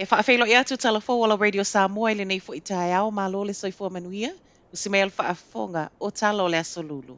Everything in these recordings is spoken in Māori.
E whaawhelo e atu talafo wala Radio Samoa le nei fo i tae ao malo le soifua manuia, usi mea le whaafonga o talo le asolulu.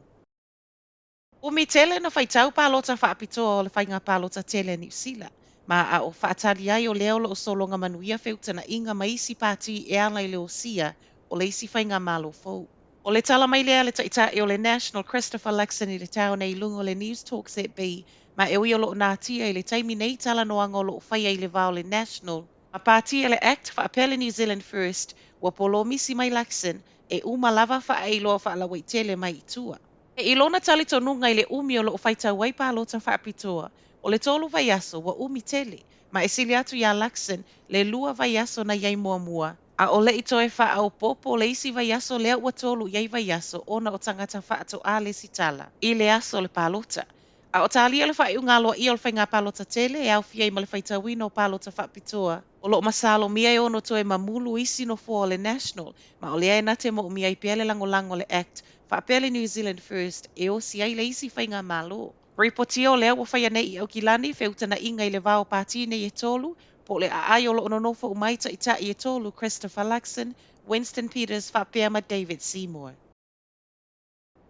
Umi tele na whaitau pālota whaapitoa o le whainga pālota tele ni usila, ma a o whaatari ai o leo lo o solonga manuia whiutana inga maisi pāti e ana i le osia o le isi whainga malo fau. O le tala mai lea le taita e o le National Christopher Luxon i le tau nei lungo le News Talk set B, ma e ui o lo nātia i le taimi nei tala noanga o lo whaia i le vau le National. Ma pātia le Act whaapele New Zealand First, wa polo misi mai Luxon, e uma lava whaailoa whaalawa i tele mai i tua. E ilona tali tonunga i le umi o lo whaitau wai pālota whaapitoa, o le tolu vai aso wa umi tele, ma e sili atu ia Luxon le lua vai aso na iai mua mua. A o le ito e wha au popo le isi vai aso lea ua tolu iai vai aso ona o tangata wha ato a le sitala, i le aso le pālota. A o talia le whai unga loa i o le whainga pālota tele e au fiai ma le whaitawina o pālota whaapitoa. O lo masalo mia e ono to e mamulu isi no fua o le National, ma o lea e nate mo mia i pia le lango le Act, whaapele New Zealand First e o si ai le isi whainga malo. Reportia o lea ua whaia nei au kilani whiutana inga i le vao pāti nei e tolu, po le aai o lo ono nofo umaita i ta i e tolu Christopher Luxon, Winston Peters, whapeama David Seymour.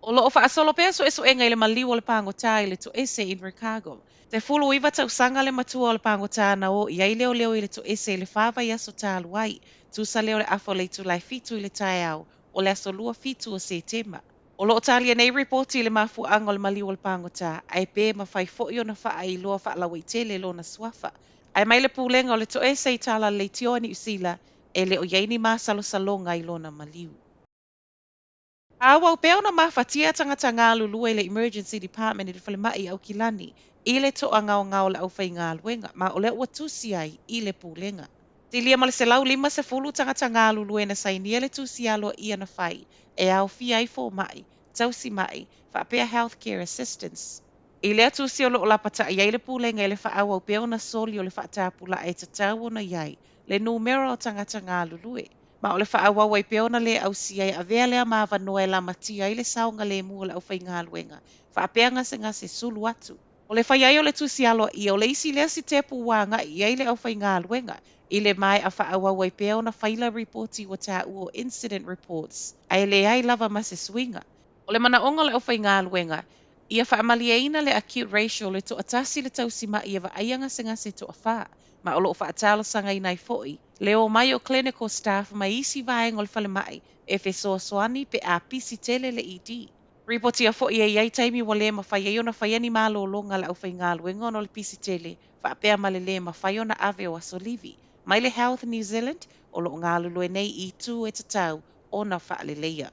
O lo o whaasolo pea so e ngai le maliu o le pangota i le to ese in Chicago. Te fulu iwa tau sanga le matua o le pangota na o iai leo i le to ese i le whawa i aso tālu ai, tusa leo le afo le tu lai fitu i le tae au, o le aso lua fitu o se tema. O lo o talia nei reporti le mafu anga o le maliu o le pangota, ai pe ma fai fo i o na wha i loa wha lawa i tele lo na swafa. Ai mai le pulenga o le to ese i tala le tio ni usila, e le o iaini maa salo salonga i lo na maliu. Awa o peo na mawhatia tangata ngā lulua i le Emergency Department i le whalemai au kilani, i le to ngao le au whai ngā luenga, ma o le ua tusi ai i le pūlenga. Ti lia ma le se lau lima se fulu tangata ngā lulua na sainia le tusi aloa ia na whai, e au fia i fō mai, tausi mai, whaapea healthcare assistance. I le tusi o lo lapata i le pūlenga i le whaawa o peo na soli o le whaatapula e tatau o na iai, le numero o tangata ngā lulue. Ma o le whaawa wai peona le au siai a vea lea mawa noa e la matia i le saunga le mua le au whai ngā luenga. Whaapea ngase sulu atu. O le whai ai o le tusi aloa i o le isi lea si tepu wanga i ai le au whai ngā luenga. I le mai a whaawa wai peona whaila reporti wa tā uo incident reports. Ai le ai lava ma se swinga. O le mana onga le au whai ngā luenga. Ia whaamaliaina le acute ratio le to atasi le tausima ia wa aianga ngase to awha. Ma o loo whaatalo sanga i nai foi. Leo mai o clinical staff mai isi vaenga o le whalemai e whesoa soani pe a pisi tele le ED. Reporti a foi e iai taimi wa le mawhai e ona whaiani malo longa la au whai ngā luenga no le pisi tele whaapea ma le mawhai ona ave o asolivi. Mai le Health New Zealand o loo ngā lulue nei i tū e tatau o na whaaleleia.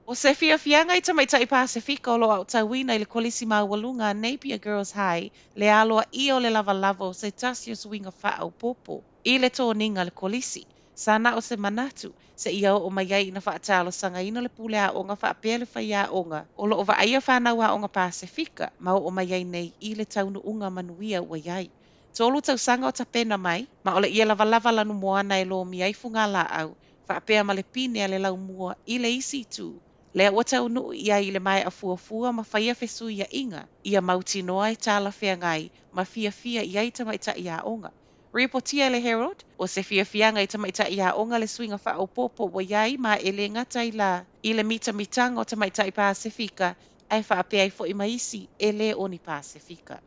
O se fianga i tamaitai Pasifika o lo au tauina i le kolisi maualunga Napier Girls High le aloa i o le lava o se tasio swinga whaau popo i le tōninga le kolisi. Sana o se manatu se ia o mai na whaatalo sanga ina le pule a onga whaapea le whaia onga o lo o aia whanau a onga Pasifika ma o mai nei i le taunu unga manuia ua iai. Tolu tau sanga o tapena mai ma o le ia lava lanu moana e lo miai funga la au whaapea ma le pine a le lau mua i le isi tu. Lea ua tau nuu ia i le mai a fuafua ma whaia fesu ia inga, ia mauti noa e tāla whea ngai, ma fia i ai tamaita i a onga. Reportia le Herald, o se fia ngai tamaita i a onga le swinga wha o popo wa iai ma e le ngata i le mitanga o tamaita i Pasifika, ai whaapea i fo i maisi e le oni Pasifika.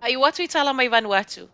Ai watu i tala mai Vanuatu.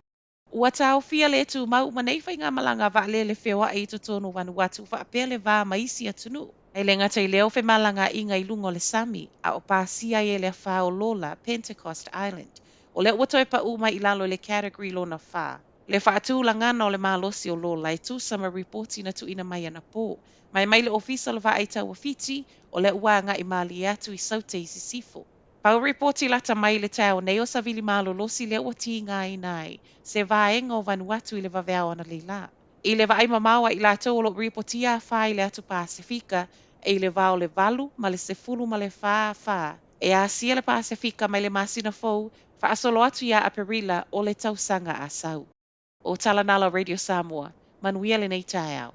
Ua tau fia le tu mau ma nei whai ngā malanga wa le whioa i to tonu Vanuatu whaapea le vā maisi atunu. Ai le ngata i leo whe malanga i ngai lungo le Sami, a o pāsia e le whao Lola, Pentecost Island. O le ua toi pa uma i lalo le category lo na wha. Le whaatu la ngana o le malosi o Lola e tu sama reporti na tu ina mai ana pō. Mai le ofisa le vaaita ua fiti, o le ua nga i mali atu i saute i sisifo. Pau reporti lata mai le tau nei o savili malolosi le ua ti ngai nai, se vaenga o Vanuatu i le vaveao ana le la. I le vai mamawa i la tau lo reportia whai le atu Pasifika, e le vao le valu, ma le sefulu ma le wha. E a sia le Pasifika mai le masina fou, wha asolo atu ia aperila o le tausanga a sau. O Talanala Radio Samoa, manuia le nei tae au.